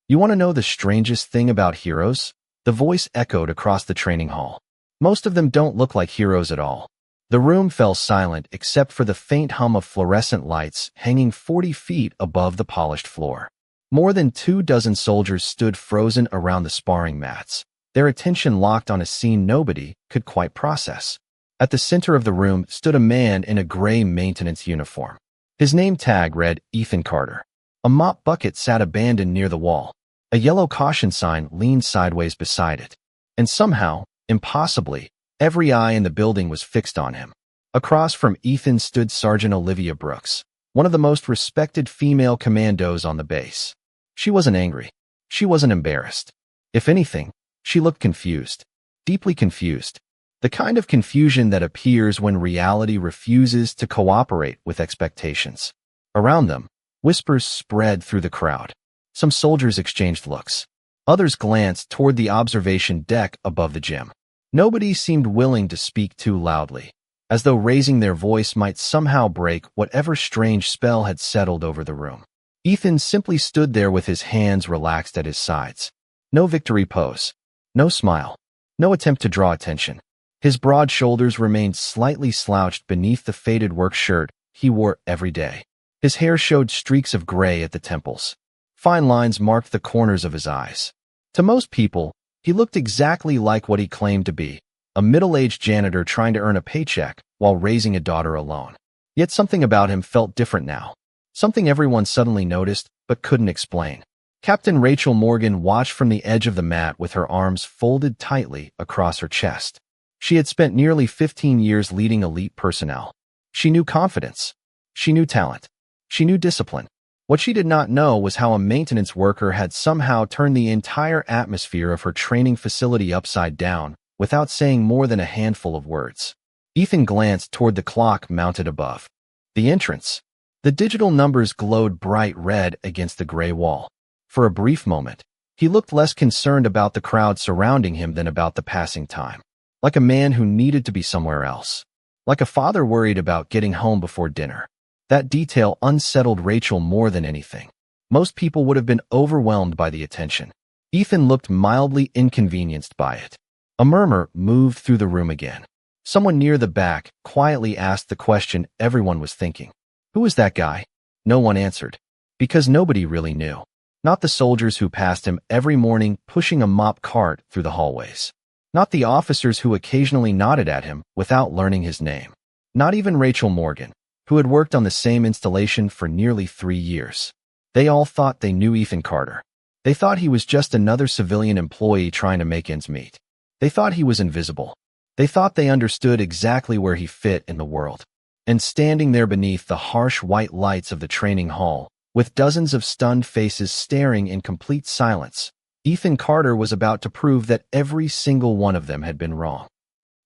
You want to know the strangest thing about heroes? The voice echoed across the training hall. Most of them don't look like heroes at all. The room fell silent except for the faint hum of fluorescent lights hanging 40 feet above the polished floor. More than 24 soldiers stood frozen around the sparring mats, their attention locked on a scene nobody could quite process. At the center of the room stood a man in a gray maintenance uniform. His name tag read Ethan Carter. A mop bucket sat abandoned near the wall. A yellow caution sign leaned sideways beside it. And somehow, impossibly, every eye in the building was fixed on him. Across from Ethan stood Sergeant Olivia Brooks, one of the most respected female commandos on the base. She wasn't angry. She wasn't embarrassed. If anything, she looked confused. Deeply confused. The kind of confusion that appears when reality refuses to cooperate with expectations. Around them, whispers spread through the crowd. Some soldiers exchanged looks. Others glanced toward the observation deck above the gym. Nobody seemed willing to speak too loudly, as though raising their voice might somehow break whatever strange spell had settled over the room. Ethan simply stood there with his hands relaxed at his sides. No victory pose. No smile. No attempt to draw attention. His broad shoulders remained slightly slouched beneath the faded work shirt he wore every day. His hair showed streaks of gray at the temples. Fine lines marked the corners of his eyes. To most people, he looked exactly like what he claimed to be, a middle-aged janitor trying to earn a paycheck while raising a daughter alone. Yet something about him felt different now. Something everyone suddenly noticed but couldn't explain. Captain Rachel Morgan watched from the edge of the mat with her arms folded tightly across her chest. She had spent nearly 15 years leading elite personnel. She knew confidence. She knew talent. She knew discipline. What she did not know was how a maintenance worker had somehow turned the entire atmosphere of her training facility upside down without saying more than a handful of words. Ethan glanced toward the clock mounted above the entrance. The digital numbers glowed bright red against the gray wall. For a brief moment, he looked less concerned about the crowd surrounding him than about the passing time. Like a man who needed to be somewhere else. Like a father worried about getting home before dinner. That detail unsettled Rachel more than anything. Most people would have been overwhelmed by the attention. Ethan looked mildly inconvenienced by it. A murmur moved through the room again. Someone near the back quietly asked the question everyone was thinking. Who was that guy? No one answered. Because nobody really knew. Not the soldiers who passed him every morning pushing a mop cart through the hallways. Not the officers who occasionally nodded at him without learning his name. Not even Rachel Morgan, who had worked on the same installation for nearly 3 years. They all thought they knew Ethan Carter. They thought he was just another civilian employee trying to make ends meet. They thought he was invisible. They thought they understood exactly where he fit in the world. And standing there beneath the harsh white lights of the training hall, with dozens of stunned faces staring in complete silence, Ethan Carter was about to prove that every single one of them had been wrong.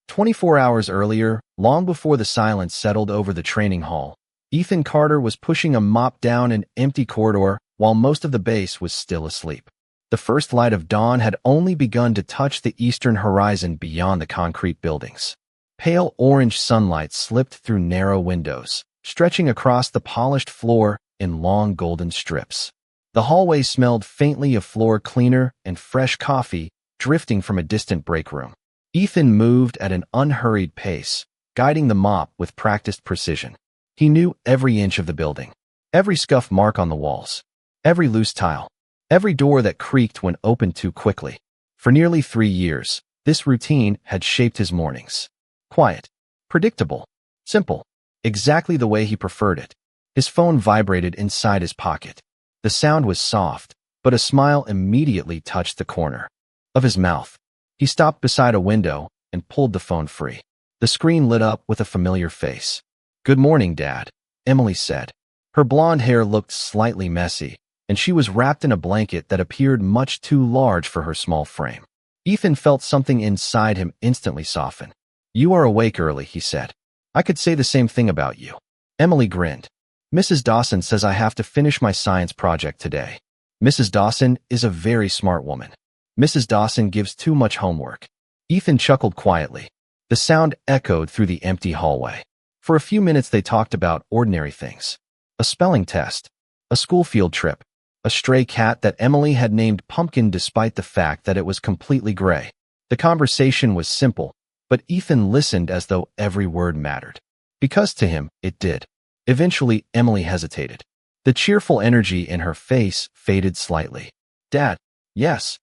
24 hours earlier, long before the silence settled over the training hall, Ethan Carter was pushing a mop down an empty corridor while most of the base was still asleep. The first light of dawn had only begun to touch the eastern horizon beyond the concrete buildings. Pale orange sunlight slipped through narrow windows, stretching across the polished floor in long golden strips. The hallway smelled faintly of floor cleaner and fresh coffee drifting from a distant break room. Ethan moved at an unhurried pace, guiding the mop with practiced precision. He knew every inch of the building, every scuff mark on the walls, every loose tile, every door that creaked when opened too quickly. For nearly 3 years, this routine had shaped his mornings. Quiet, predictable, simple, exactly the way he preferred it. His phone vibrated inside his pocket. The sound was soft, but a smile immediately touched the corner of his mouth. He stopped beside a window and pulled the phone free. The screen lit up with a familiar face. "Good morning, Dad," Emily said. Her blonde hair looked slightly messy, and she was wrapped in a blanket that appeared much too large for her small frame. Ethan felt something inside him instantly soften. "You are awake early," he said. "I could say the same thing about you." Emily grinned. "Mrs. Dawson says I have to finish my science project today." Mrs. Dawson is a very smart woman. Mrs. Dawson gives too much homework. Ethan chuckled quietly. The sound echoed through the empty hallway. For a few minutes they talked about ordinary things. A spelling test. A school field trip. a stray cat that Emily had named Pumpkin despite the fact that it was completely gray. The conversation was simple, but Ethan listened as though every word mattered. Because to him, it did. Eventually, Emily hesitated. The cheerful energy in her face faded slightly. Dad, yes.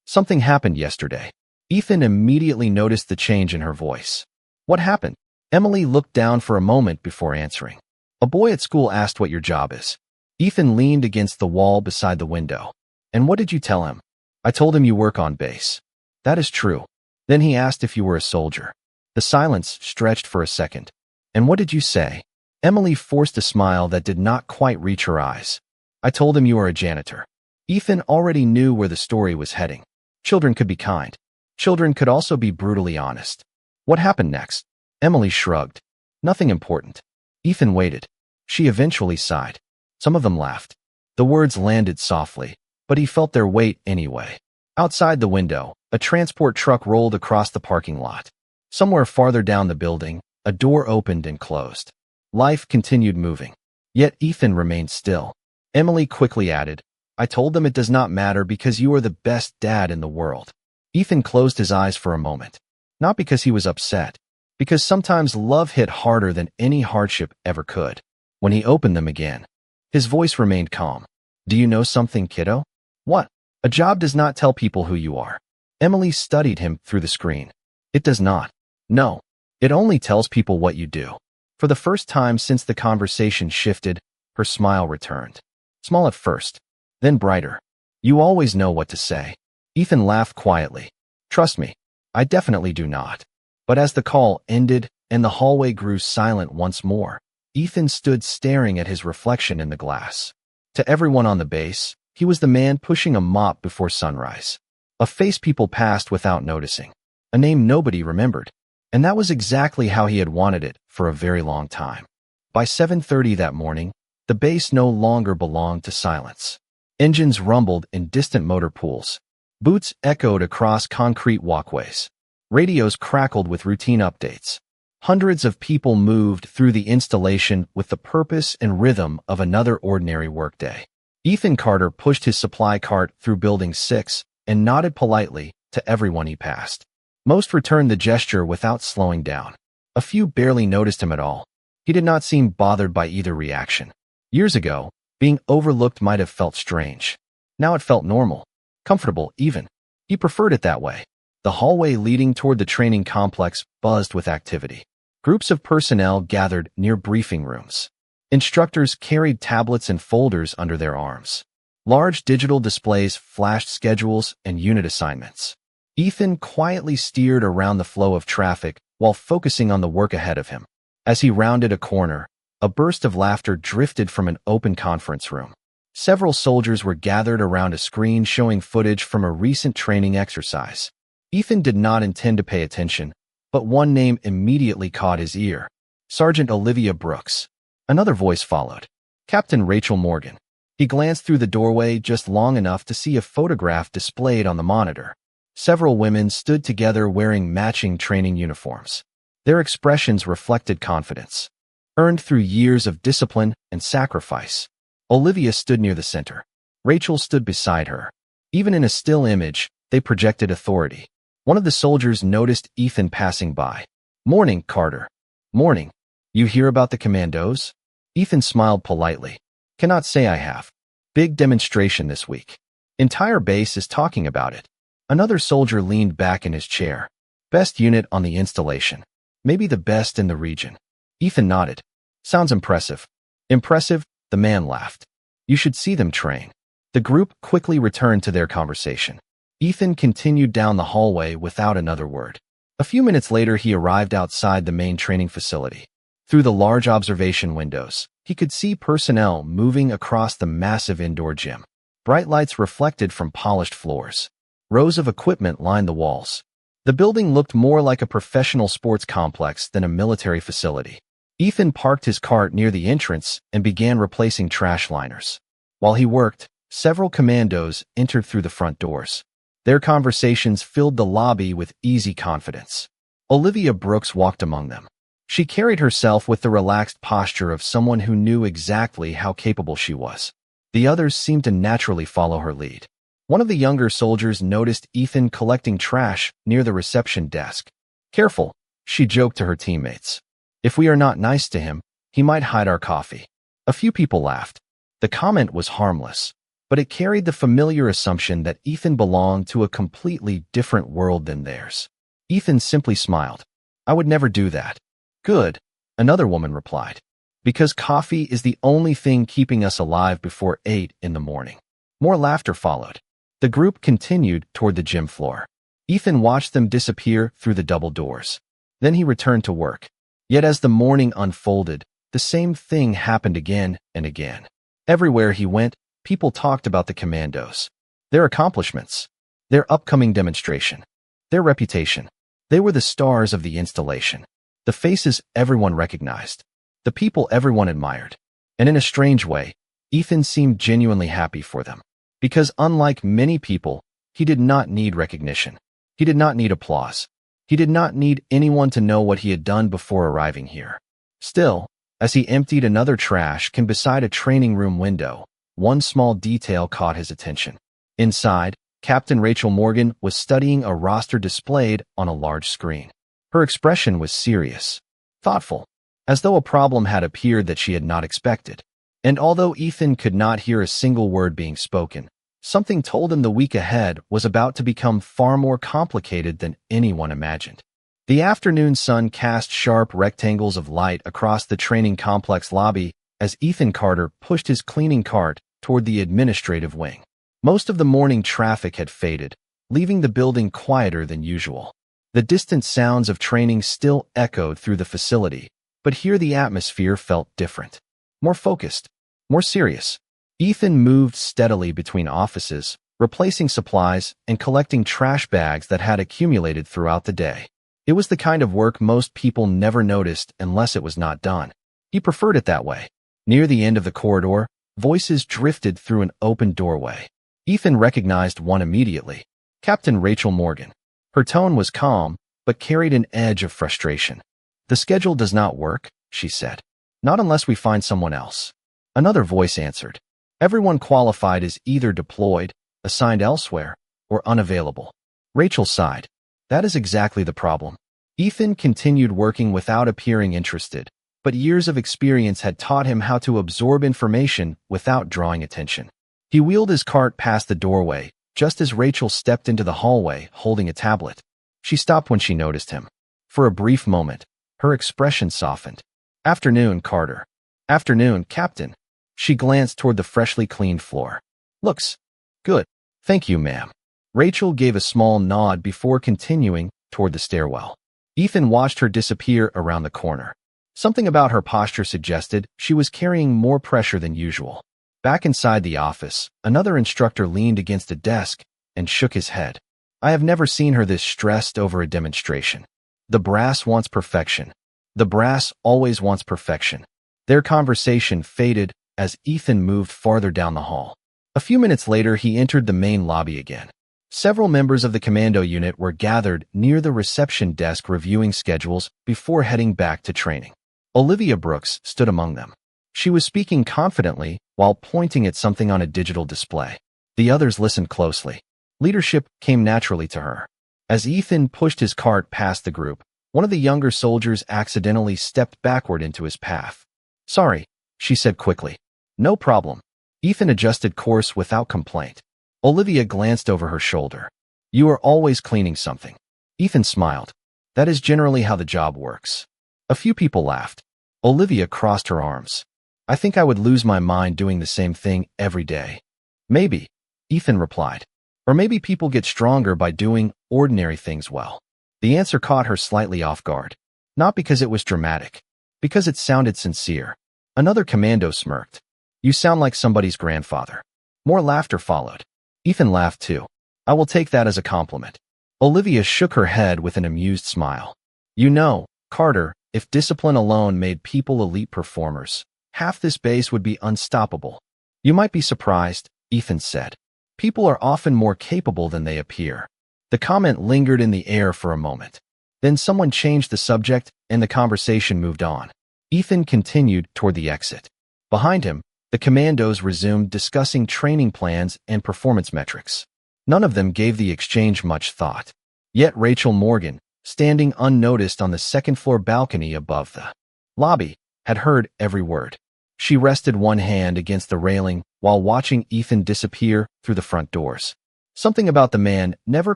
Something happened yesterday. Ethan immediately noticed the change in her voice. What happened? Emily looked down for a moment before answering. A boy at school asked what your job is. Ethan leaned against the wall beside the window. And what did you tell him? I told him you work on base. That is true. Then he asked if you were a soldier. The silence stretched for a second. And what did you say? Emily forced a smile that did not quite reach her eyes. I told him you are a janitor. Ethan already knew where the story was heading. Children could be kind. Children could also be brutally honest. What happened next? Emily shrugged. Nothing important. Ethan waited. She eventually sighed. Some of them laughed. The words landed softly, but he felt their weight anyway. Outside the window, a transport truck rolled across the parking lot. Somewhere farther down the building, a door opened and closed. Life continued moving. Yet Ethan remained still. Emily quickly added, I told them it does not matter because you are the best dad in the world. Ethan closed his eyes for a moment. Not because he was upset, because sometimes love hit harder than any hardship ever could. When he opened them again, his voice remained calm. Do you know something, kiddo? What? A job does not tell people who you are. Emily studied him through the screen. It does not. No. It only tells people what you do. For the first time since the conversation shifted, her smile returned. Small at first, then brighter. You always know what to say. Ethan laughed quietly. Trust me, I definitely do not. But as the call ended and the hallway grew silent once more, Ethan stood staring at his reflection in the glass. To everyone on the base, he was the man pushing a mop before sunrise. A face people passed without noticing. A name nobody remembered. And that was exactly how he had wanted it for a very long time. By 7:30 that morning, the base no longer belonged to silence. Engines rumbled in distant motor pools. Boots echoed across concrete walkways. Radios crackled with routine updates. Hundreds of people moved through the installation with the purpose and rhythm of another ordinary workday. Ethan Carter pushed his supply cart through Building 6 and nodded politely to everyone he passed. Most returned the gesture without slowing down. A few barely noticed him at all. He did not seem bothered by either reaction. Years ago, being overlooked might have felt strange. Now it felt normal, comfortable even. He preferred it that way. The hallway leading toward the training complex buzzed with activity. Groups of personnel gathered near briefing rooms. Instructors carried tablets and folders under their arms. Large digital displays flashed schedules and unit assignments. Ethan quietly steered around the flow of traffic while focusing on the work ahead of him. As he rounded a corner, a burst of laughter drifted from an open conference room. Several soldiers were gathered around a screen showing footage from a recent training exercise. Ethan did not intend to pay attention, but one name immediately caught his ear. Sergeant Olivia Brooks. Another voice followed. Captain Rachel Morgan. He glanced through the doorway just long enough to see a photograph displayed on the monitor. Several women stood together wearing matching training uniforms. Their expressions reflected confidence, earned through years of discipline and sacrifice. Olivia stood near the center. Rachel stood beside her. Even in a still image, they projected authority. One of the soldiers noticed Ethan passing by. Morning, Carter. Morning. You hear about the Commandos? Ethan smiled politely. Cannot say I have. Big demonstration this week. Entire base is talking about it. Another soldier leaned back in his chair. Best unit on the installation. Maybe the best in the region. Ethan nodded. Sounds impressive. Impressive? The man laughed. You should see them train. The group quickly returned to their conversation. Ethan continued down the hallway without another word. A few minutes later, he arrived outside the main training facility. Through the large observation windows, he could see personnel moving across the massive indoor gym. Bright lights reflected from polished floors. Rows of equipment lined the walls. The building looked more like a professional sports complex than a military facility. Ethan parked his cart near the entrance and began replacing trash liners. While he worked, several commandos entered through the front doors. Their conversations filled the lobby with easy confidence. Olivia Brooks walked among them. She carried herself with the relaxed posture of someone who knew exactly how capable she was. The others seemed to naturally follow her lead. One of the younger soldiers noticed Ethan collecting trash near the reception desk. "Careful," she joked to her teammates. "If we are not nice to him, he might hide our coffee." A few people laughed. The comment was harmless, but it carried the familiar assumption that Ethan belonged to a completely different world than theirs. Ethan simply smiled. "I would never do that." "Good," another woman replied. "Because coffee is the only thing keeping us alive before 8 in the morning." More laughter followed. The group continued toward the gym floor. Ethan watched them disappear through the double doors. Then he returned to work. Yet as the morning unfolded, the same thing happened again and again. Everywhere he went, people talked about the Commandos, their accomplishments, their upcoming demonstration, their reputation. They were the stars of the installation, the faces everyone recognized, the people everyone admired. And in a strange way, Ethan seemed genuinely happy for them. Because unlike many people, he did not need recognition. He did not need applause. He did not need anyone to know what he had done before arriving here. Still, as he emptied another trash can beside a training room window, one small detail caught his attention. Inside, Captain Rachel Morgan was studying a roster displayed on a large screen. Her expression was serious, thoughtful, as though a problem had appeared that she had not expected. And although Ethan could not hear a single word being spoken, something told him the week ahead was about to become far more complicated than anyone imagined. The afternoon sun cast sharp rectangles of light across the training complex lobby as Ethan Carter pushed his cleaning cart toward the administrative wing. Most of the morning traffic had faded, leaving the building quieter than usual. The distant sounds of training still echoed through the facility, but here the atmosphere felt different, more focused, more serious. Ethan moved steadily between offices, replacing supplies and collecting trash bags that had accumulated throughout the day. It was the kind of work most people never noticed unless it was not done. He preferred it that way. Near the end of the corridor, voices drifted through an open doorway. Ethan recognized one immediately. Captain Rachel Morgan. Her tone was calm, but carried an edge of frustration. "The schedule does not work," she said. "Not unless we find someone else." Another voice answered. Everyone qualified as either deployed, assigned elsewhere, or unavailable. Rachel sighed. "That is exactly the problem." Ethan continued working without appearing interested, but years of experience had taught him how to absorb information without drawing attention. He wheeled his cart past the doorway, just as Rachel stepped into the hallway holding a tablet. She stopped when she noticed him. For a brief moment, her expression softened. "Afternoon, Carter." "Afternoon, Captain." She glanced toward the freshly cleaned floor. "Looks good." "Thank you, ma'am." Rachel gave a small nod before continuing toward the stairwell. Ethan watched her disappear around the corner. Something about her posture suggested she was carrying more pressure than usual. Back inside the office, another instructor leaned against a desk and shook his head. "I have never seen her this stressed over a demonstration. The brass wants perfection. The brass always wants perfection." Their conversation faded as Ethan moved farther down the hall. A few minutes later, he entered the main lobby again. Several members of the commando unit were gathered near the reception desk reviewing schedules before heading back to training. Olivia Brooks stood among them. She was speaking confidently while pointing at something on a digital display. The others listened closely. Leadership came naturally to her. As Ethan pushed his cart past the group, one of the younger soldiers accidentally stepped backward into his path. "Sorry," she said quickly. "No problem." Ethan adjusted course without complaint. Olivia glanced over her shoulder. "You are always cleaning something." Ethan smiled. "That is generally how the job works." A few people laughed. Olivia crossed her arms. "I think I would lose my mind doing the same thing every day." "Maybe," Ethan replied. "Or maybe people get stronger by doing ordinary things well." The answer caught her slightly off guard. Not because it was dramatic, because it sounded sincere. Another commando smirked. "You sound like somebody's grandfather." More laughter followed. Ethan laughed too. "I will take that as a compliment." Olivia shook her head with an amused smile. "You know, Carter, if discipline alone made people elite performers, half this base would be unstoppable." "You might be surprised," Ethan said. "People are often more capable than they appear." The comment lingered in the air for a moment. Then someone changed the subject and the conversation moved on. Ethan continued toward the exit. Behind him, The Commandos resumed discussing training plans and performance metrics. None of them gave the exchange much thought. Yet Rachel Morgan, standing unnoticed on the second-floor balcony above the lobby, had heard every word. She rested one hand against the railing while watching Ethan disappear through the front doors. Something about the man never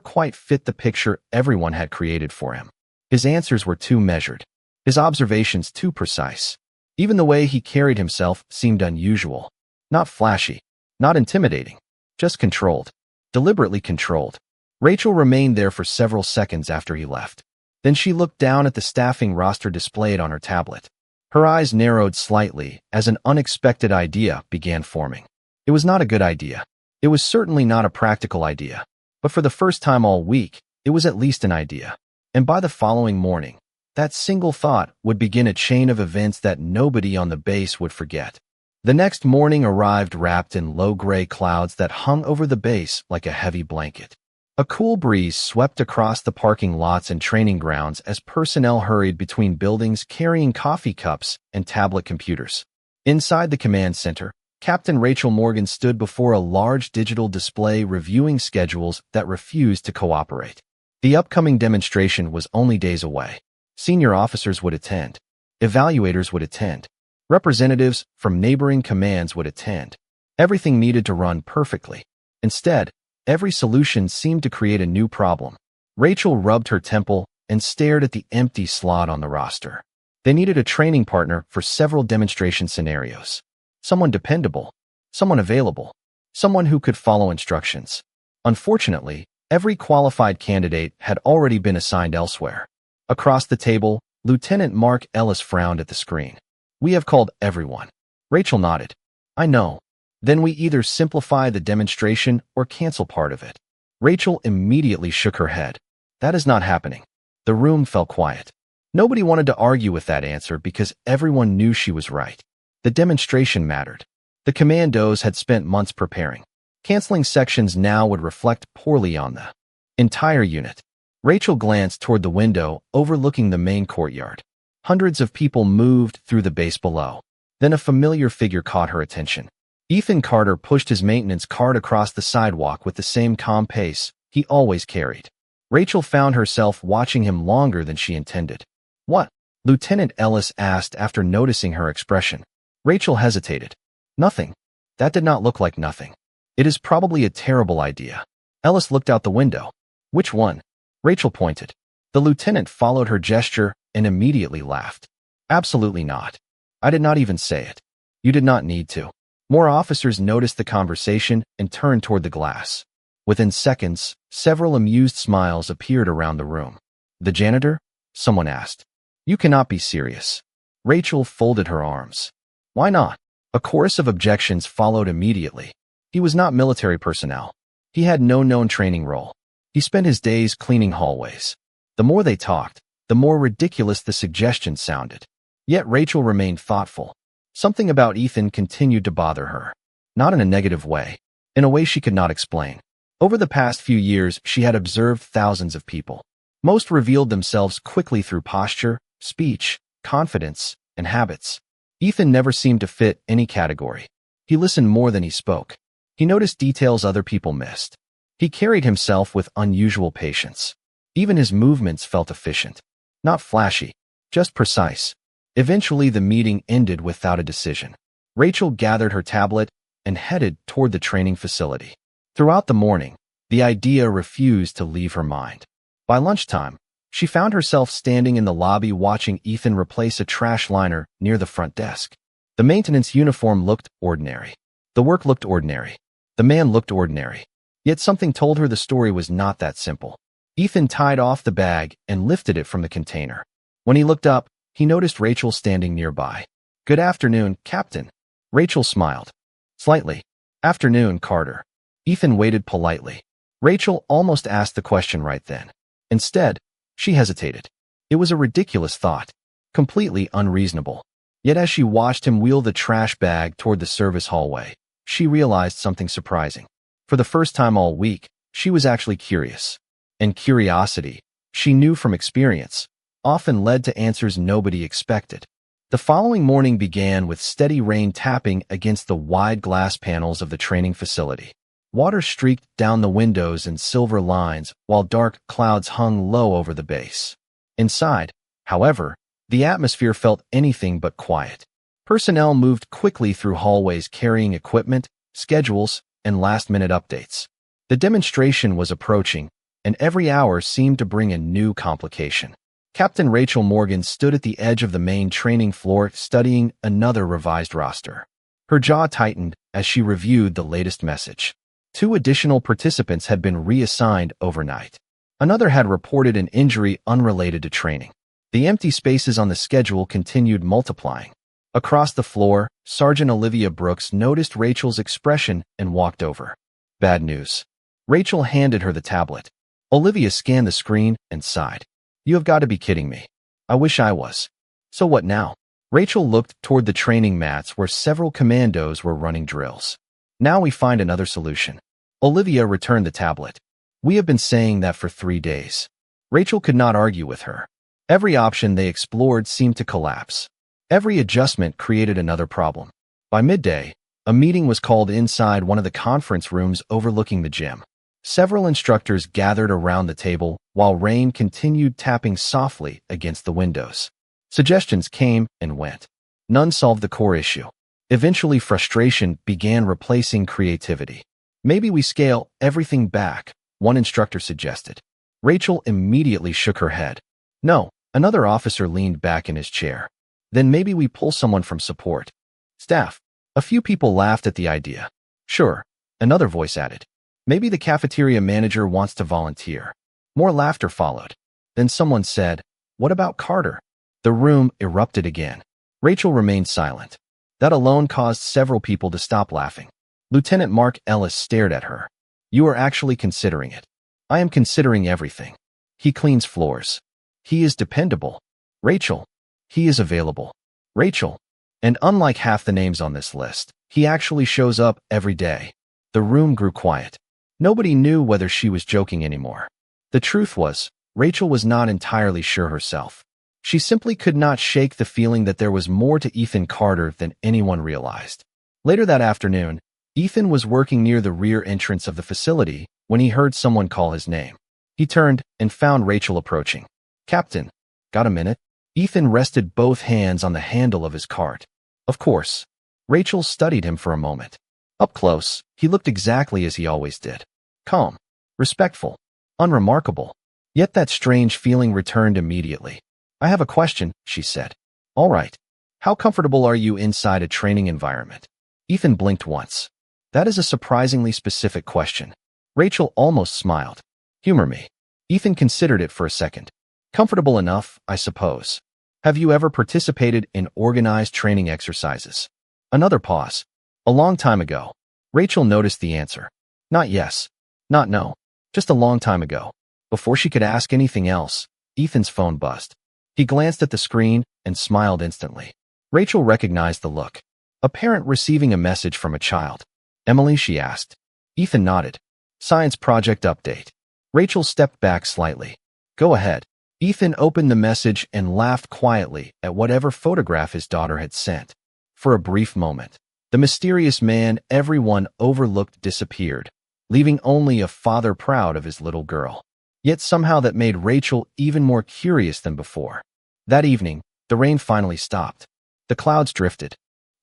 quite fit the picture everyone had created for him. His answers were too measured. His observations too precise. Even the way he carried himself seemed unusual. Not flashy, not intimidating, just controlled. Deliberately controlled. Rachel remained there for several seconds after he left. Then she looked down at the staffing roster displayed on her tablet. Her eyes narrowed slightly as an unexpected idea began forming. It was not a good idea. It was certainly not a practical idea. But for the first time all week, it was at least an idea. And by the following morning, that single thought would begin a chain of events that nobody on the base would forget. The next morning arrived wrapped in low gray clouds that hung over the base like a heavy blanket. A cool breeze swept across the parking lots and training grounds as personnel hurried between buildings carrying coffee cups and tablet computers. Inside the command center, Captain Rachel Morgan stood before a large digital display reviewing schedules that refused to cooperate. The upcoming demonstration was only days away. Senior officers would attend. Evaluators would attend. Representatives from neighboring commands would attend. Everything needed to run perfectly. Instead, every solution seemed to create a new problem. Rachel rubbed her temple and stared at the empty slot on the roster. They needed a training partner for several demonstration scenarios. Someone dependable, someone available, someone who could follow instructions. Unfortunately, every qualified candidate had already been assigned elsewhere. Across the table, Lieutenant Mark Ellis frowned at the screen. "We have called everyone." Rachel nodded. "I know. Then we either simplify the demonstration or cancel part of it." Rachel immediately shook her head. "That is not happening." The room fell quiet. Nobody wanted to argue with that answer because everyone knew she was right. The demonstration mattered. The Commandos had spent months preparing. Canceling sections now would reflect poorly on the entire unit. Rachel glanced toward the window overlooking the main courtyard. Hundreds of people moved through the base below. Then a familiar figure caught her attention. Ethan Carter pushed his maintenance cart across the sidewalk with the same calm pace he always carried. Rachel found herself watching him longer than she intended. "What?" Lieutenant Ellis asked after noticing her expression. Rachel hesitated. "Nothing." That did not look like nothing. "It is probably a terrible idea." Ellis looked out the window. "Which one?" Rachel pointed. The lieutenant followed her gesture and immediately laughed. "Absolutely not. I did not even say it. You did not need to." More officers noticed the conversation and turned toward the glass. Within seconds, several amused smiles appeared around the room. "The janitor?" someone asked. "You cannot be serious." Rachel folded her arms. "Why not?" A chorus of objections followed immediately. He was not military personnel. He had no known training role. He spent his days cleaning hallways. The more they talked, the more ridiculous the suggestions sounded. Yet Rachel remained thoughtful. Something about Ethan continued to bother her. Not in a negative way. In a way she could not explain. Over the past few years, she had observed thousands of people. Most revealed themselves quickly through posture, speech, confidence, and habits. Ethan never seemed to fit any category. He listened more than he spoke. He noticed details other people missed. He carried himself with unusual patience. Even his movements felt efficient. Not flashy, just precise. Eventually, the meeting ended without a decision. Rachel gathered her tablet and headed toward the training facility. Throughout the morning, the idea refused to leave her mind. By lunchtime, she found herself standing in the lobby watching Ethan replace a trash liner near the front desk. The maintenance uniform looked ordinary. The work looked ordinary. The man looked ordinary. Yet something told her the story was not that simple. Ethan tied off the bag and lifted it from the container. When he looked up, he noticed Rachel standing nearby. "Good afternoon, Captain." Rachel smiled. "Slightly." "Afternoon, Carter." Ethan waited politely. Rachel almost asked the question right then. Instead, she hesitated. It was a ridiculous thought. Completely unreasonable. Yet as she watched him wheel the trash bag toward the service hallway, she realized something surprising. For the first time all week, she was actually curious. And curiosity, she knew from experience, often led to answers nobody expected. The following morning began with steady rain tapping against the wide glass panels of the training facility. Water streaked down the windows in silver lines, while dark clouds hung low over the base. Inside, however, the atmosphere felt anything but quiet. Personnel moved quickly through hallways carrying equipment, schedules, and last-minute updates. The demonstration was approaching, and every hour seemed to bring a new complication. Captain Rachel Morgan stood at the edge of the main training floor studying another revised roster. Her jaw tightened as she reviewed the latest message. 2 additional participants had been reassigned overnight. Another had reported an injury unrelated to training. The empty spaces on the schedule continued multiplying. Across the floor, Sergeant Olivia Brooks noticed Rachel's expression and walked over. Bad news. Rachel handed her the tablet. Olivia scanned the screen and sighed. You have got to be kidding me. I wish I was. So what now? Rachel looked toward the training mats where several commandos were running drills. Now we find another solution. Olivia returned the tablet. We have been saying that for 3 days. Rachel could not argue with her. Every option they explored seemed to collapse. Every adjustment created another problem. By midday, a meeting was called inside one of the conference rooms overlooking the gym. Several instructors gathered around the table while rain continued tapping softly against the windows. Suggestions came and went. None solved the core issue. Eventually, frustration began replacing creativity. Maybe we scale everything back, one instructor suggested. Rachel immediately shook her head. No, another officer leaned back in his chair. Then maybe we pull someone from support. Staff. A few people laughed at the idea. Sure, another voice added. Maybe the cafeteria manager wants to volunteer. More laughter followed. Then someone said, what about Carter? The room erupted again. Rachel remained silent. That alone caused several people to stop laughing. Lieutenant Mark Ellis stared at her. You are actually considering it. I am considering everything. He cleans floors. He is dependable. Rachel. He is available. Rachel. And unlike half the names on this list, he actually shows up every day. The room grew quiet. Nobody knew whether she was joking anymore. The truth was, Rachel was not entirely sure herself. She simply could not shake the feeling that there was more to Ethan Carter than anyone realized. Later that afternoon, Ethan was working near the rear entrance of the facility when he heard someone call his name. He turned and found Rachel approaching. Captain, got a minute? Ethan rested both hands on the handle of his cart. Of course. Rachel studied him for a moment. Up close, he looked exactly as he always did. Calm, respectful, unremarkable. Yet that strange feeling returned immediately. I have a question, she said. All right. How comfortable are you inside a training environment? Ethan blinked once. That is a surprisingly specific question. Rachel almost smiled. Humor me. Ethan considered it for a second. Comfortable enough, I suppose. Have you ever participated in organized training exercises? Another pause. A long time ago. Rachel noticed the answer. Not yes. Not no. Just a long time ago. Before she could ask anything else, Ethan's phone buzzed. He glanced at the screen and smiled instantly. Rachel recognized the look. A parent receiving a message from a child. Emily, she asked. Ethan nodded. Science project update. Rachel stepped back slightly. Go ahead. Ethan opened the message and laughed quietly at whatever photograph his daughter had sent. For a brief moment, the mysterious man everyone overlooked disappeared, leaving only a father proud of his little girl. Yet somehow that made Rachel even more curious than before. That evening, the rain finally stopped. The clouds drifted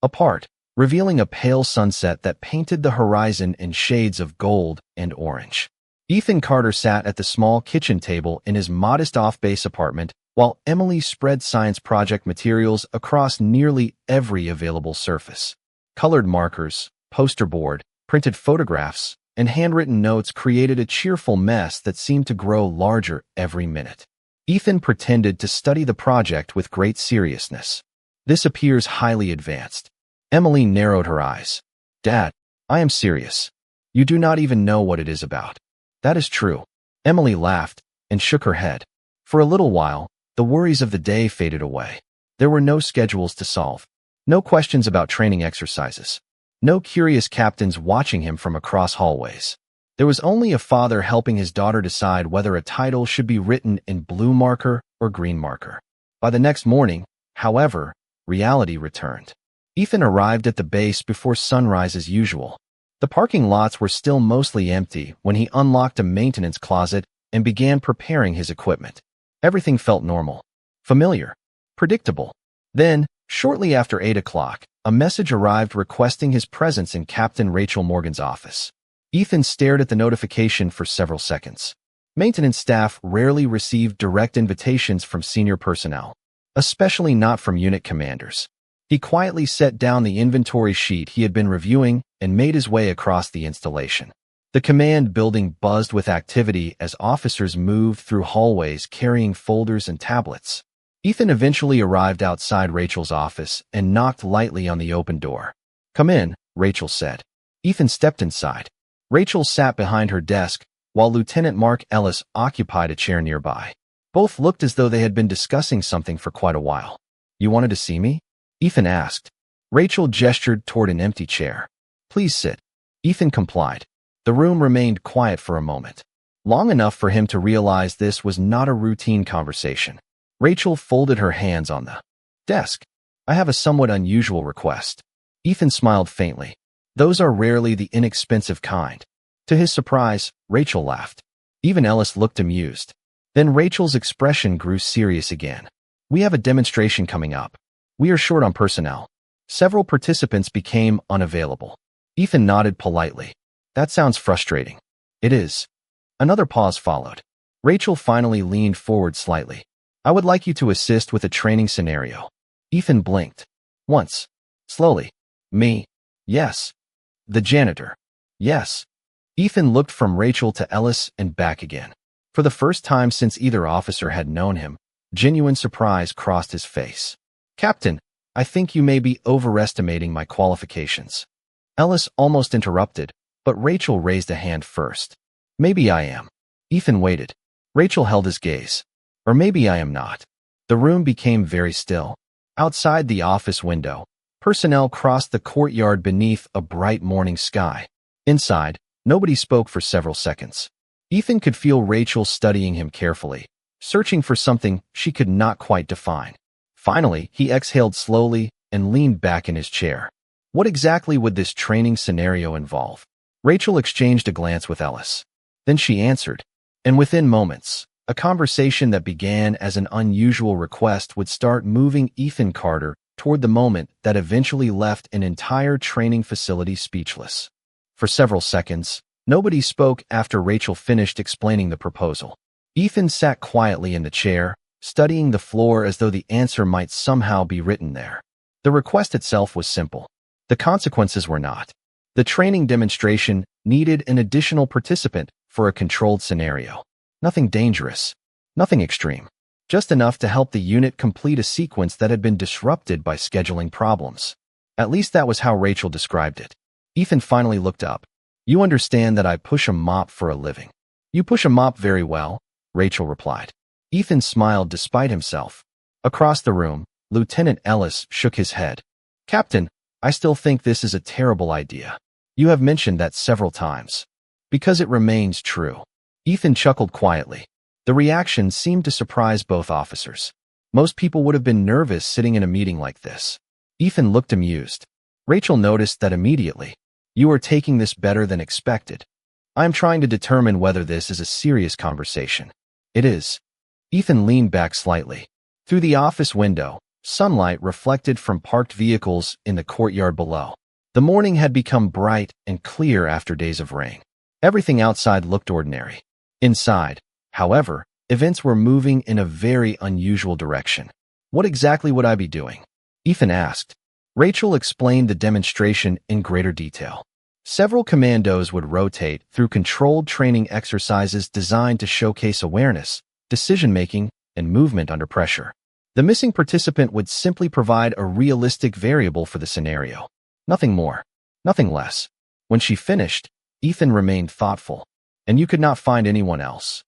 apart, revealing a pale sunset that painted the horizon in shades of gold and orange. Ethan Carter sat at the small kitchen table in his modest off-base apartment, while Emily spread science project materials across nearly every available surface. Colored markers, poster board, printed photographs, and handwritten notes created a cheerful mess that seemed to grow larger every minute. Ethan pretended to study the project with great seriousness. This appears highly advanced. Emily narrowed her eyes. Dad, I am serious. You do not even know what it is about. That is true. Emily laughed and shook her head. For a little while, the worries of the day faded away. There were no schedules to solve, no questions about training exercises, no curious captains watching him from across hallways. There was only a father helping his daughter decide whether a title should be written in blue marker or green marker. By the next morning, however, reality returned. Ethan arrived at the base before sunrise as usual. The parking lots were still mostly empty when he unlocked a maintenance closet and began preparing his equipment. Everything felt normal, familiar, predictable. Then, shortly after 8 o'clock, a message arrived requesting his presence in Captain Rachel Morgan's office. Ethan stared at the notification for several seconds. Maintenance staff rarely received direct invitations from senior personnel, especially not from unit commanders. He quietly set down the inventory sheet he had been reviewing and made his way across the installation. The command building buzzed with activity as officers moved through hallways carrying folders and tablets. Ethan eventually arrived outside Rachel's office and knocked lightly on the open door. "Come in," Rachel said. Ethan stepped inside. Rachel sat behind her desk, while Lieutenant Mark Ellis occupied a chair nearby. Both looked as though they had been discussing something for quite a while. "You wanted to see me?" Ethan asked. Rachel gestured toward an empty chair. "Please sit." Ethan complied. The room remained quiet for a moment, long enough for him to realize this was not a routine conversation. Rachel folded her hands on the desk. "I have a somewhat unusual request." Ethan smiled faintly. Those are rarely the inexpensive kind. To his surprise, Rachel laughed. Even Ellis looked amused. Then Rachel's expression grew serious again. "We have a demonstration coming up. We are short on personnel." Several participants became unavailable. Ethan nodded politely. "That sounds frustrating." "It is." Another pause followed. Rachel finally leaned forward slightly. "I would like you to assist with a training scenario." Ethan blinked. "Once." Slowly. "Me?" "Yes." "The janitor?" "Yes." Ethan looked from Rachel to Ellis and back again. For the first time since either officer had known him, genuine surprise crossed his face. "Captain, I think you may be overestimating my qualifications." Ellis almost interrupted, but Rachel raised a hand first. "Maybe I am." Ethan waited. Rachel held his gaze. "Or maybe I am not." The room became very still. Outside the office window, personnel crossed the courtyard beneath a bright morning sky. Inside, nobody spoke for several seconds. Ethan could feel Rachel studying him carefully, searching for something she could not quite define. Finally, he exhaled slowly and leaned back in his chair. What exactly would this training scenario involve? Rachel exchanged a glance with Ellis. Then she answered, and within moments, a conversation that began as an unusual request would start moving Ethan Carter toward the moment that eventually left an entire training facility speechless. For several seconds, nobody spoke after Rachel finished explaining the proposal. Ethan sat quietly in the chair, studying the floor as though the answer might somehow be written there. The request itself was simple. The consequences were not. The training demonstration needed an additional participant for a controlled scenario. Nothing dangerous, nothing extreme, just enough to help the unit complete a sequence that had been disrupted by scheduling problems. At least that was how Rachel described it. Ethan finally looked up. "You understand that I push a mop for a living." "You push a mop very well," Rachel replied. Ethan smiled despite himself. Across the room, Lieutenant Ellis shook his head. "Captain, I still think this is a terrible idea. You have mentioned that several times." "Because it remains true." Ethan chuckled quietly. The reaction seemed to surprise both officers. Most people would have been nervous sitting in a meeting like this. Ethan looked amused. Rachel noticed that immediately. "You are taking this better than expected. I am trying to determine whether this is a serious conversation." "It is." Ethan leaned back slightly. Through the office window, sunlight reflected from parked vehicles in the courtyard below. The morning had become bright and clear after days of rain. Everything outside looked ordinary. Inside, however, events were moving in a very unusual direction. "What exactly would I be doing?" Ethan asked. Rachel explained the demonstration in greater detail. Several commandos would rotate through controlled training exercises designed to showcase awareness, decision-making, and movement under pressure. The missing participant would simply provide a realistic variable for the scenario. Nothing more, nothing less. When she finished, Ethan remained thoughtful. "And you could not find anyone else?"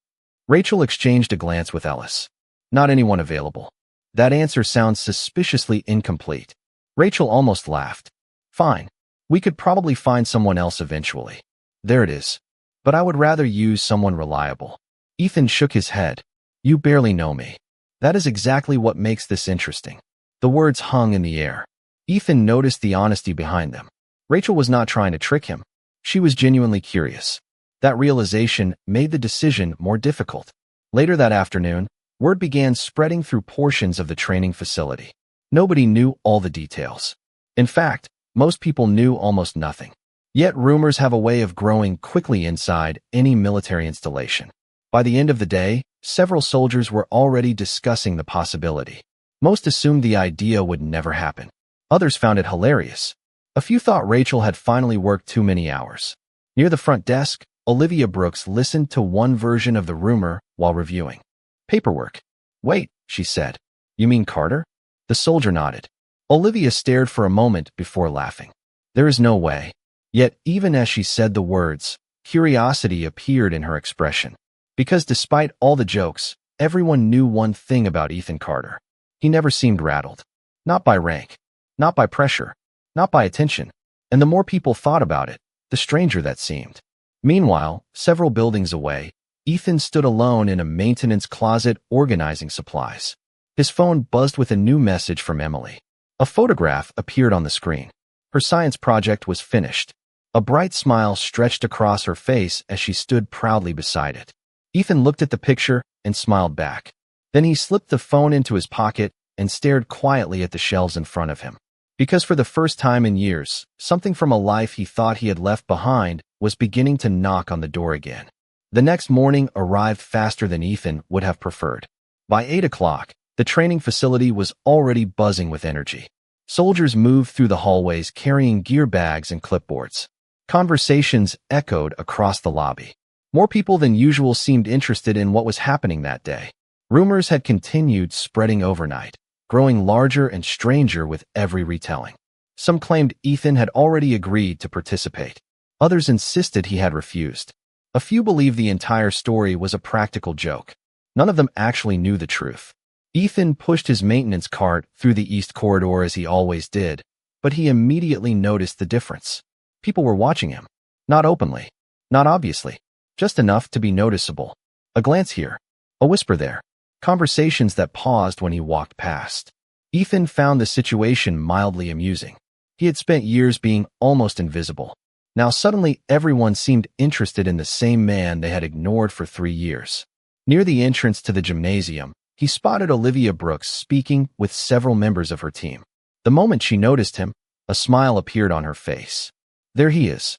Rachel exchanged a glance with Ellis. "Not anyone available." That answer sounds suspiciously incomplete. Rachel almost laughed. "Fine. We could probably find someone else eventually." "There it is. But I would rather use someone reliable." Ethan shook his head. "You barely know me." "That is exactly what makes this interesting." The words hung in the air. Ethan noticed the honesty behind them. Rachel was not trying to trick him. She was genuinely curious. That realization made the decision more difficult. Later that afternoon, word began spreading through portions of the training facility. Nobody knew all the details. In fact, most people knew almost nothing. Yet rumors have a way of growing quickly inside any military installation. By the end of the day, several soldiers were already discussing the possibility. Most assumed the idea would never happen. Others found it hilarious. A few thought Rachel had finally worked too many hours. Near the front desk, Olivia Brooks listened to one version of the rumor while reviewing paperwork. Wait, she said. You mean Carter? The soldier nodded. Olivia stared for a moment before laughing. There is no way. Yet, even as she said the words, curiosity appeared in her expression. Because despite all the jokes, everyone knew one thing about Ethan Carter. He never seemed rattled. Not by rank. Not by pressure. Not by attention. And the more people thought about it, the stranger that seemed. Meanwhile, several buildings away, Ethan stood alone in a maintenance closet organizing supplies. His phone buzzed with a new message from Emily. A photograph appeared on the screen. Her science project was finished. A bright smile stretched across her face as she stood proudly beside it. Ethan looked at the picture and smiled back. Then he slipped the phone into his pocket and stared quietly at the shelves in front of him. Because for the first time in years, something from a life he thought he had left behind was beginning to knock on the door again. The next morning arrived faster than Ethan would have preferred. By 8 o'clock, the training facility was already buzzing with energy. Soldiers moved through the hallways carrying gear bags and clipboards. Conversations echoed across the lobby. More people than usual seemed interested in what was happening that day. Rumors had continued spreading overnight, growing larger and stranger with every retelling. Some claimed Ethan had already agreed to participate. Others insisted he had refused. A few believed the entire story was a practical joke. None of them actually knew the truth. Ethan pushed his maintenance cart through the east corridor as he always did, but he immediately noticed the difference. People were watching him. Not openly. Not obviously. Just enough to be noticeable. A glance here. A whisper there. Conversations that paused when he walked past. Ethan found the situation mildly amusing. He had spent years being almost invisible. Now suddenly everyone seemed interested in the same man they had ignored for 3 years. Near the entrance to the gymnasium, he spotted Olivia Brooks speaking with several members of her team. The moment she noticed him, a smile appeared on her face. There he is.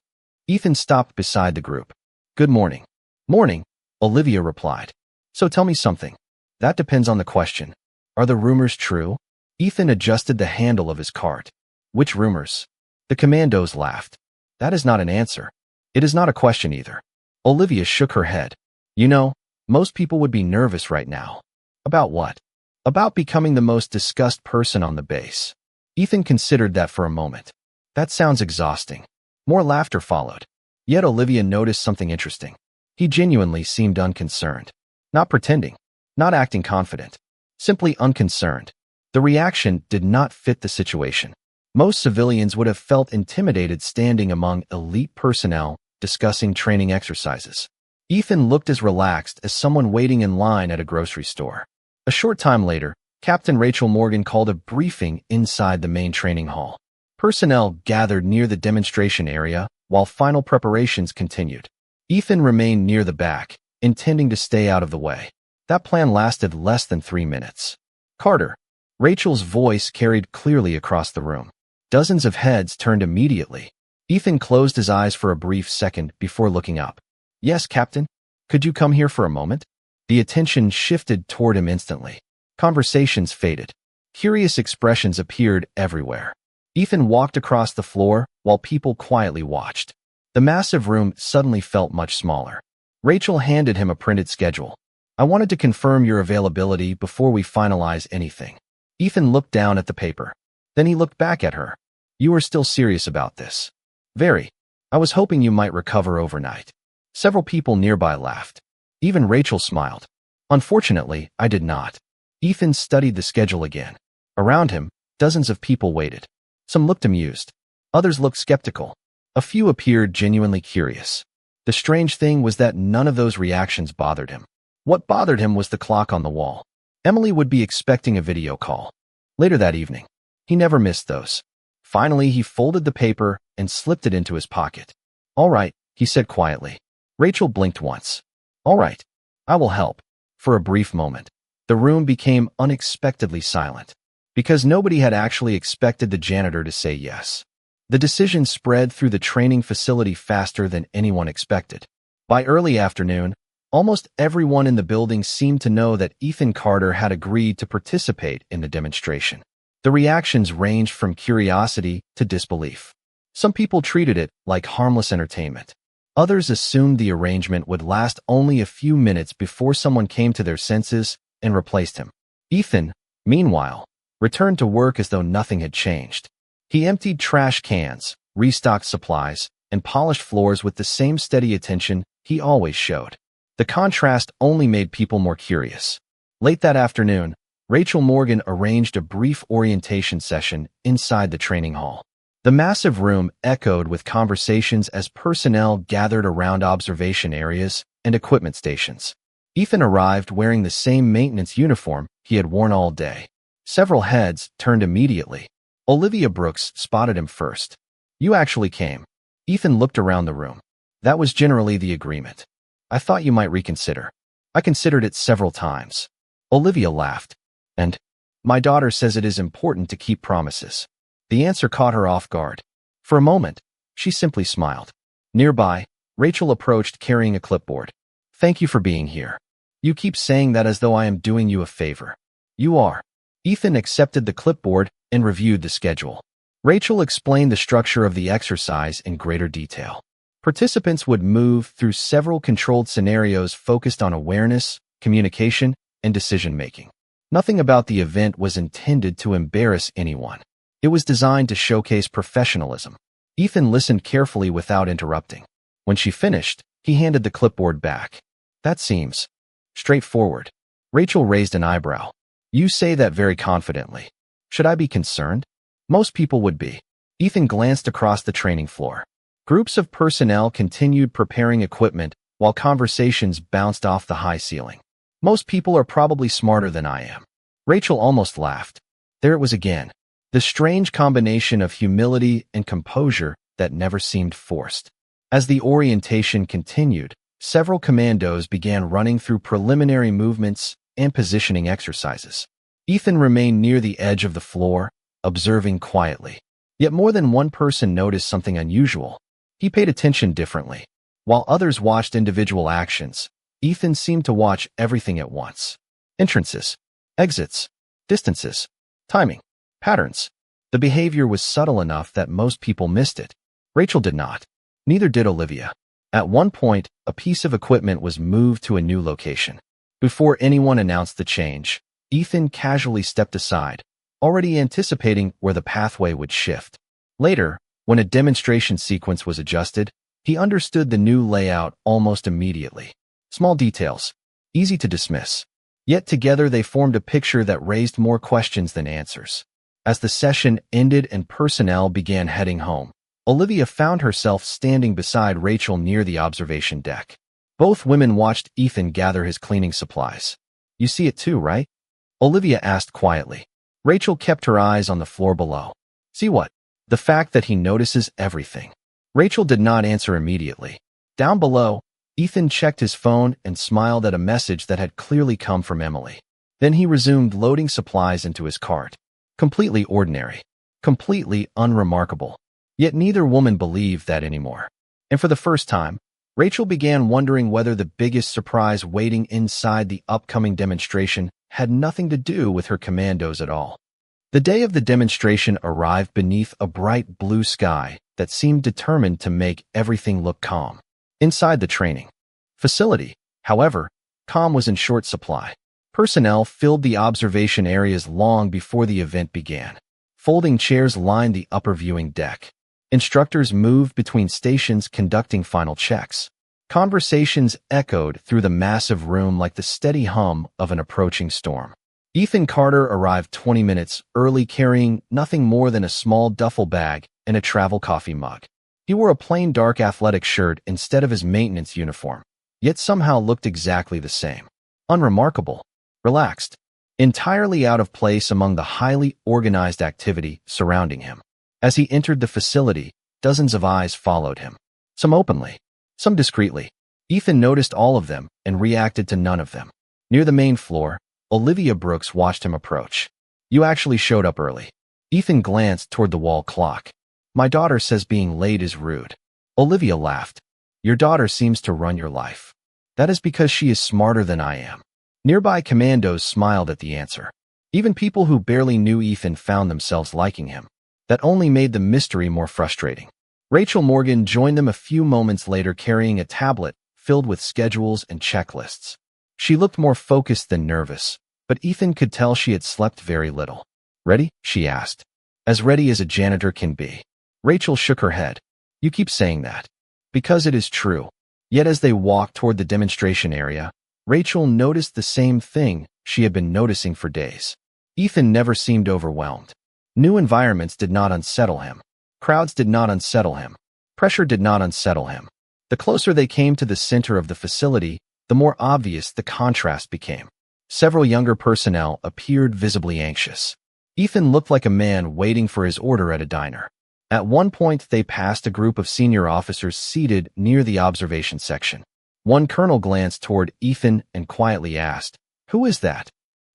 Ethan stopped beside the group. Good morning. Morning, Olivia replied. So tell me something. That depends on the question. Are the rumors true? Ethan adjusted the handle of his cart. Which rumors? The Commandos laughed. That is not an answer. It is not a question either. Olivia shook her head. You know, most people would be nervous right now. About what? About becoming the most discussed person on the base. Ethan considered that for a moment. That sounds exhausting. More laughter followed. Yet Olivia noticed something interesting. He genuinely seemed unconcerned. Not pretending. Not acting confident. Simply unconcerned. The reaction did not fit the situation. Most civilians would have felt intimidated standing among elite personnel discussing training exercises. Ethan looked as relaxed as someone waiting in line at a grocery store. A short time later, Captain Rachel Morgan called a briefing inside the main training hall. Personnel gathered near the demonstration area while final preparations continued. Ethan remained near the back, intending to stay out of the way. That plan lasted less than 3 minutes. Carter. Rachel's voice carried clearly across the room. Dozens of heads turned immediately. Ethan closed his eyes for a brief second before looking up. Yes, Captain. Could you come here for a moment? The attention shifted toward him instantly. Conversations faded. Curious expressions appeared everywhere. Ethan walked across the floor while people quietly watched. The massive room suddenly felt much smaller. Rachel handed him a printed schedule. I wanted to confirm your availability before we finalize anything. Ethan looked down at the paper. Then he looked back at her. You are still serious about this? Very. I was hoping you might recover overnight. Several people nearby laughed. Even Rachel smiled. Unfortunately, I did not. Ethan studied the schedule again. Around him, dozens of people waited. Some looked amused. Others looked skeptical. A few appeared genuinely curious. The strange thing was that none of those reactions bothered him. What bothered him was the clock on the wall. Emily would be expecting a video call. Later that evening, he never missed those. Finally, he folded the paper and slipped it into his pocket. "All right," he said quietly. Rachel blinked once. "All right, I will help." For a brief moment, the room became unexpectedly silent, because nobody had actually expected the janitor to say yes. The decision spread through the training facility faster than anyone expected. By early afternoon, almost everyone in the building seemed to know that Ethan Carter had agreed to participate in the demonstration. The reactions ranged from curiosity to disbelief. Some people treated it like harmless entertainment. Others assumed the arrangement would last only a few minutes before someone came to their senses and replaced him. Ethan, meanwhile, returned to work as though nothing had changed. He emptied trash cans, restocked supplies, and polished floors with the same steady attention he always showed. The contrast only made people more curious. Late that afternoon, Rachel Morgan arranged a brief orientation session inside the training hall. The massive room echoed with conversations as personnel gathered around observation areas and equipment stations. Ethan arrived wearing the same maintenance uniform he had worn all day. Several heads turned immediately. Olivia Brooks spotted him first. "You actually came." Ethan looked around the room. "That was generally the agreement. I thought you might reconsider." "I considered it several times." Olivia laughed. "And my daughter says it is important to keep promises." The answer caught her off guard. For a moment, she simply smiled. Nearby, Rachel approached carrying a clipboard. "Thank you for being here. You keep saying that as though I am doing you a favor." "You are." Ethan accepted the clipboard and reviewed the schedule. Rachel explained the structure of the exercise in greater detail. Participants would move through several controlled scenarios focused on awareness, communication, and decision-making. Nothing about the event was intended to embarrass anyone. It was designed to showcase professionalism. Ethan listened carefully without interrupting. When she finished, he handed the clipboard back. "That seems straightforward." Rachel raised an eyebrow. "You say that very confidently. Should I be concerned?" "Most people would be." Ethan glanced across the training floor. Groups of personnel continued preparing equipment while conversations bounced off the high ceiling. "Most people are probably smarter than I am." Rachel almost laughed. There it was again. The strange combination of humility and composure that never seemed forced. As the orientation continued, several commandos began running through preliminary movements and positioning exercises. Ethan remained near the edge of the floor, observing quietly. Yet more than one person noticed something unusual. He paid attention differently. While others watched individual actions, Ethan seemed to watch everything at once. Entrances, exits, distances, timing, patterns. The behavior was subtle enough that most people missed it. Rachel did not. Neither did Olivia. At one point, a piece of equipment was moved to a new location. Before anyone announced the change, Ethan casually stepped aside, already anticipating where the pathway would shift. Later, when a demonstration sequence was adjusted, he understood the new layout almost immediately. Small details, easy to dismiss. Yet together they formed a picture that raised more questions than answers. As the session ended and personnel began heading home, Olivia found herself standing beside Rachel near the observation deck. Both women watched Ethan gather his cleaning supplies. "You see it too, right?" Olivia asked quietly. Rachel kept her eyes on the floor below. "See what?" "The fact that he notices everything." Rachel did not answer immediately. Down below, Ethan checked his phone and smiled at a message that had clearly come from Emily. Then he resumed loading supplies into his cart. Completely ordinary. Completely unremarkable. Yet neither woman believed that anymore. And for the first time, Rachel began wondering whether the biggest surprise waiting inside the upcoming demonstration had nothing to do with her commandos at all. The day of the demonstration arrived beneath a bright blue sky that seemed determined to make everything look calm. Inside the training facility, however, calm was in short supply. Personnel filled the observation areas long before the event began. Folding chairs lined the upper viewing deck. Instructors moved between stations conducting final checks. Conversations echoed through the massive room like the steady hum of an approaching storm. Ethan Carter arrived 20 minutes early carrying nothing more than a small duffel bag and a travel coffee mug. He wore a plain dark athletic shirt instead of his maintenance uniform, yet somehow looked exactly the same. Unremarkable. Relaxed. entirely out of place among the highly organized activity surrounding him. As he entered the facility, dozens of eyes followed him. Some openly, some discreetly. Ethan noticed all of them and reacted to none of them. Near the main floor, Olivia Brooks watched him approach. "You actually showed up early." Ethan glanced toward the wall clock. "My daughter says being late is rude." Olivia laughed. "Your daughter seems to run your life. That is because she is smarter than I am." Nearby Commandos smiled at the answer. Even people who barely knew Ethan found themselves liking him. That only made the mystery more frustrating. Rachel Morgan joined them a few moments later carrying a tablet filled with schedules and checklists. She looked more focused than nervous, but Ethan could tell she had slept very little. "Ready?" she asked. "As ready as a janitor can be." Rachel shook her head. "You keep saying that." "Because it is true." Yet as they walked toward the demonstration area, Rachel noticed the same thing she had been noticing for days. Ethan never seemed overwhelmed. New environments did not unsettle him. Crowds did not unsettle him. Pressure did not unsettle him. The closer they came to the center of the facility, the more obvious the contrast became. Several younger personnel appeared visibly anxious. Ethan looked like a man waiting for his order at a diner. At one point, they passed a group of senior officers seated near the observation section. One colonel glanced toward Ethan and quietly asked, "Who is that?"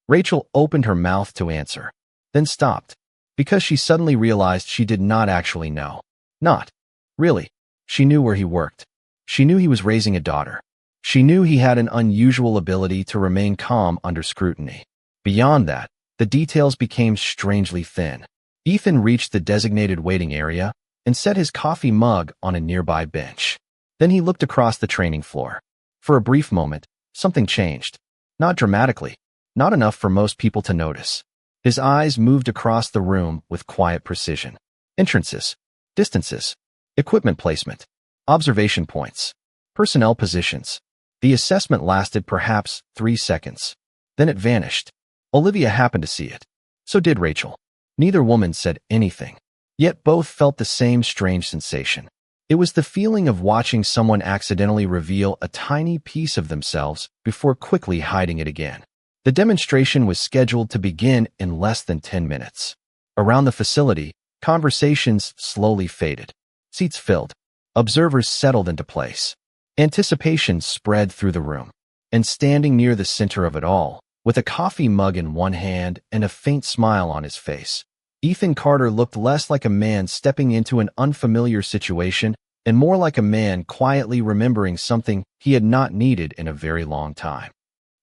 Rachel opened her mouth to answer, then stopped, because she suddenly realized she did not actually know. Not really. She knew where he worked. She knew he was raising a daughter. She knew he had an unusual ability to remain calm under scrutiny. Beyond that, the details became strangely thin. Ethan reached the designated waiting area and set his coffee mug on a nearby bench. Then he looked across the training floor. For a brief moment, something changed. Not dramatically, not enough for most people to notice. His eyes moved across the room with quiet precision. Entrances, distances, equipment placement, observation points, personnel positions. The assessment lasted perhaps 3 seconds. Then it vanished. Olivia happened to see it. So did Rachel. Neither woman said anything. Yet both felt the same strange sensation. It was the feeling of watching someone accidentally reveal a tiny piece of themselves before quickly hiding it again. The demonstration was scheduled to begin in less than 10 minutes. Around the facility, conversations slowly faded. Seats filled. Observers settled into place. Anticipation spread through the room. And standing near the center of it all, with a coffee mug in one hand and a faint smile on his face, Ethan Carter looked less like a man stepping into an unfamiliar situation and more like a man quietly remembering something he had not needed in a very long time.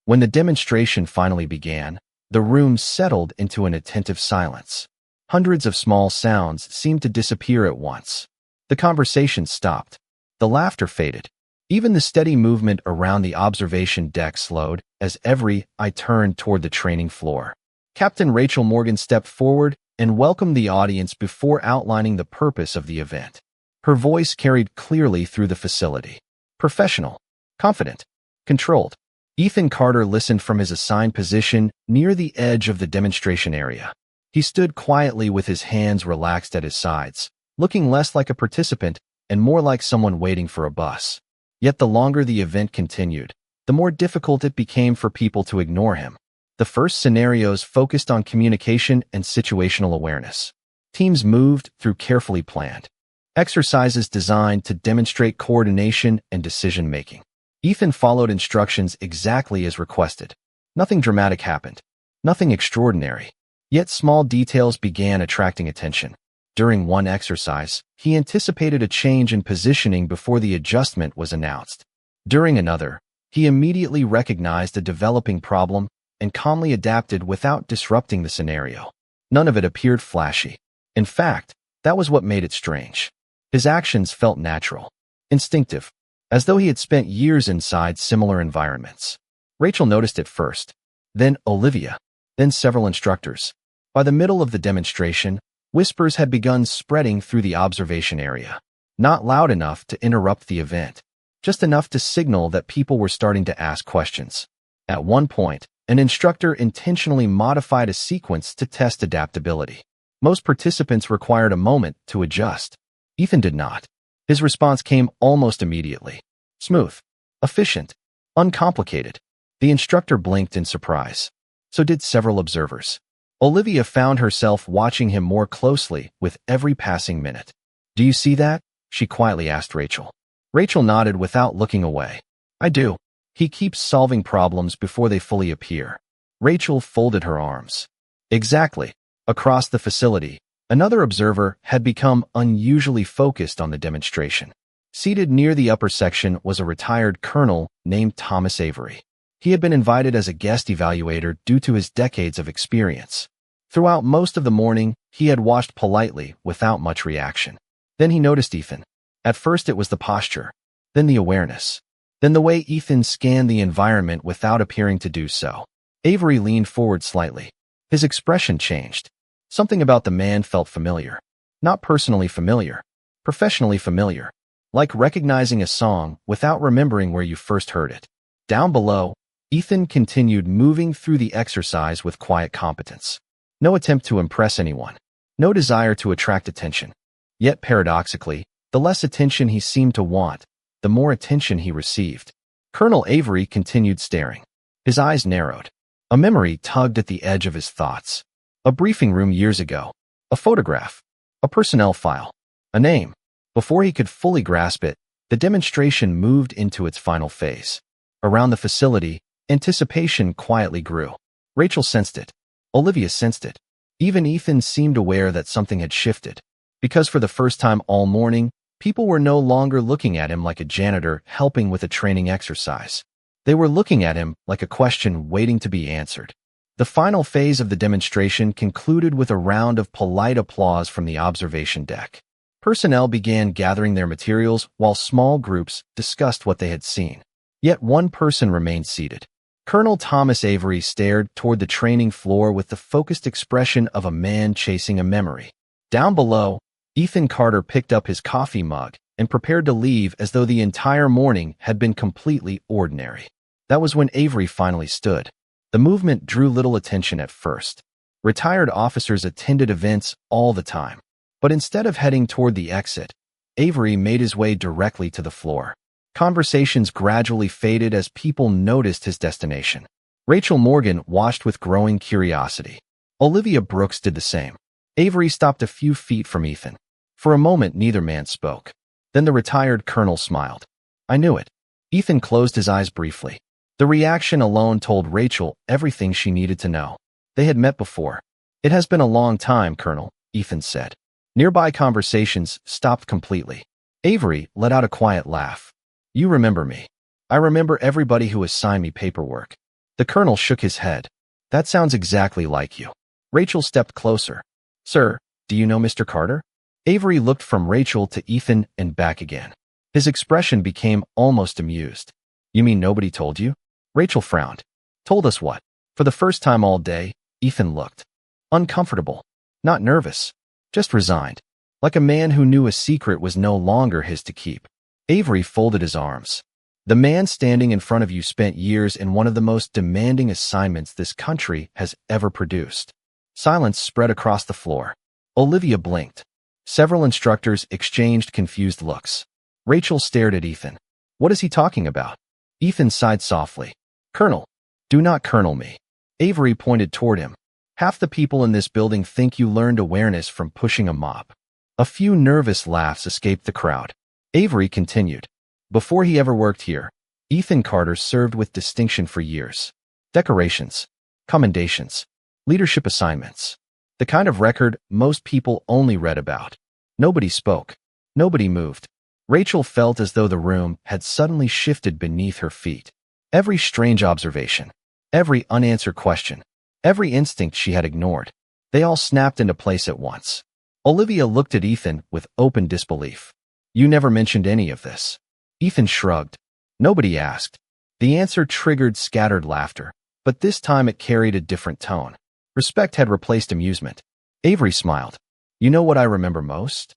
When the demonstration finally began, the room settled into an attentive silence. Hundreds of small sounds seemed to disappear at once. The conversation stopped. The laughter faded. Even the steady movement around the observation deck slowed as every eye turned toward the training floor. Captain Rachel Morgan stepped forward and welcomed the audience before outlining the purpose of the event. Her voice carried clearly through the facility. Professional, confident, controlled. Ethan Carter listened from his assigned position near the edge of the demonstration area. He stood quietly with his hands relaxed at his sides, looking less like a participant and more like someone waiting for a bus. Yet the longer the event continued, the more difficult it became for people to ignore him. The first scenarios focused on communication and situational awareness. Teams moved through carefully planned exercises designed to demonstrate coordination and decision-making. Ethan followed instructions exactly as requested. Nothing dramatic happened. Nothing extraordinary. Yet small details began attracting attention. During one exercise, he anticipated a change in positioning before the adjustment was announced. During another, he immediately recognized a developing problem and calmly adapted without disrupting the scenario. None of it appeared flashy. In fact, that was what made it strange. His actions felt natural, instinctive, as though he had spent years inside similar environments. Rachel noticed it first, then Olivia, then several instructors. By the middle of the demonstration, whispers had begun spreading through the observation area. Not loud enough to interrupt the event, just enough to signal that people were starting to ask questions. At one point, an instructor intentionally modified a sequence to test adaptability. Most participants required a moment to adjust. Ethan did not. His response came almost immediately. Smooth, efficient, uncomplicated. The instructor blinked in surprise. So did several observers. Olivia found herself watching him more closely with every passing minute. "Do you see that?" she quietly asked Rachel. Rachel nodded without looking away. "I do. He keeps solving problems before they fully appear." Rachel folded her arms. Exactly. Across the facility, another observer had become unusually focused on the demonstration. Seated near the upper section was a retired colonel named Thomas Avery. He had been invited as a guest evaluator due to his decades of experience. Throughout most of the morning, he had watched politely without much reaction. Then he noticed Ethan. At first it was the posture, then the awareness, then the way Ethan scanned the environment without appearing to do so. Avery leaned forward slightly. His expression changed. Something about the man felt familiar. Not personally familiar, professionally familiar. Like recognizing a song without remembering where you first heard it. Down below, Ethan continued moving through the exercise with quiet competence. No attempt to impress anyone. No desire to attract attention. Yet paradoxically, the less attention he seemed to want, the more attention he received. Colonel Avery continued staring. His eyes narrowed. A memory tugged at the edge of his thoughts. A briefing room years ago. A photograph. A personnel file. A name. Before he could fully grasp it, the demonstration moved into its final phase. Around the facility, anticipation quietly grew. Rachel sensed it. Olivia sensed it. Even Ethan seemed aware that something had shifted. Because for the first time all morning, people were no longer looking at him like a janitor helping with a training exercise. They were looking at him like a question waiting to be answered. The final phase of the demonstration concluded with a round of polite applause from the observation deck. Personnel began gathering their materials while small groups discussed what they had seen. Yet one person remained seated. Colonel Thomas Avery stared toward the training floor with the focused expression of a man chasing a memory. Down below, Ethan Carter picked up his coffee mug and prepared to leave as though the entire morning had been completely ordinary. That was when Avery finally stood. The movement drew little attention at first. Retired officers attended events all the time. But instead of heading toward the exit, Avery made his way directly to the floor. Conversations gradually faded as people noticed his destination. Rachel Morgan watched with growing curiosity. Olivia Brooks did the same. Avery stopped a few feet from Ethan. For a moment, neither man spoke. Then the retired colonel smiled. "I knew it." Ethan closed his eyes briefly. The reaction alone told Rachel everything she needed to know. They had met before. "It has been a long time, Colonel," Ethan said. Nearby conversations stopped completely. Avery let out a quiet laugh. "You remember me. I remember everybody who assigned me paperwork." The colonel shook his head. "That sounds exactly like you." Rachel stepped closer. "Sir, do you know Mr. Carter?" Avery looked from Rachel to Ethan and back again. His expression became almost amused. "You mean nobody told you?" Rachel frowned. "Told us what?" For the first time all day, Ethan looked uncomfortable, not nervous. Just resigned, like a man who knew a secret was no longer his to keep. Avery folded his arms. "The man standing in front of you spent years in one of the most demanding assignments this country has ever produced." Silence spread across the floor. Olivia blinked. Several instructors exchanged confused looks. Rachel stared at Ethan. "What is he talking about?" Ethan sighed softly. "Colonel, do not colonel me." Avery pointed toward him. "Half the people in this building think you learned awareness from pushing a mop." A few nervous laughs escaped the crowd. Avery continued. "Before he ever worked here, Ethan Carter served with distinction for years. Decorations, commendations, leadership assignments. The kind of record most people only read about. Nobody spoke. Nobody moved." Rachel felt as though the room had suddenly shifted beneath her feet. Every strange observation, every unanswered question, every instinct she had ignored, they all snapped into place at once. Olivia looked at Ethan with open disbelief. "You never mentioned any of this." Ethan shrugged. "Nobody asked." The answer triggered scattered laughter, but this time it carried a different tone. Respect had replaced amusement. Avery smiled. "You know what I remember most?"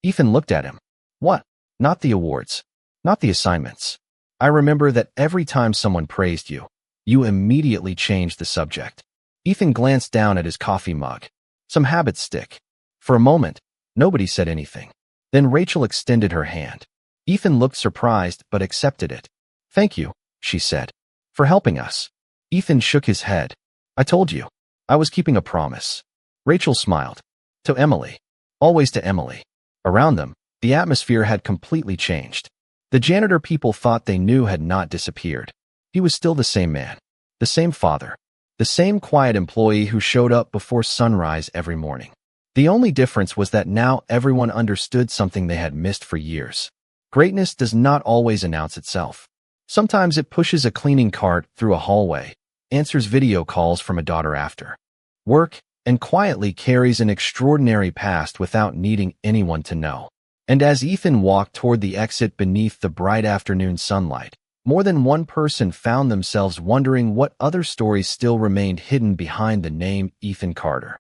Ethan looked at him. "What?" "Not the awards. Not the assignments. I remember that every time someone praised you, you immediately changed the subject." Ethan glanced down at his coffee mug. Some habits stick. For a moment, nobody said anything. Then Rachel extended her hand. Ethan looked surprised but accepted it. "Thank you," she said, "for helping us." Ethan shook his head. I told you. I was keeping a promise. Rachel smiled. To Emily. Always to Emily. Around them, the atmosphere had completely changed. The janitor people thought they knew had not disappeared. He was still the same man. The same father. The same quiet employee who showed up before sunrise every morning. The only difference was that now everyone understood something they had missed for years. Greatness does not always announce itself. Sometimes it pushes a cleaning cart through a hallway, answers video calls from a daughter after work, and quietly carries an extraordinary past without needing anyone to know. And as Ethan walked toward the exit beneath the bright afternoon sunlight, more than one person found themselves wondering what other stories still remained hidden behind the name Ethan Carter.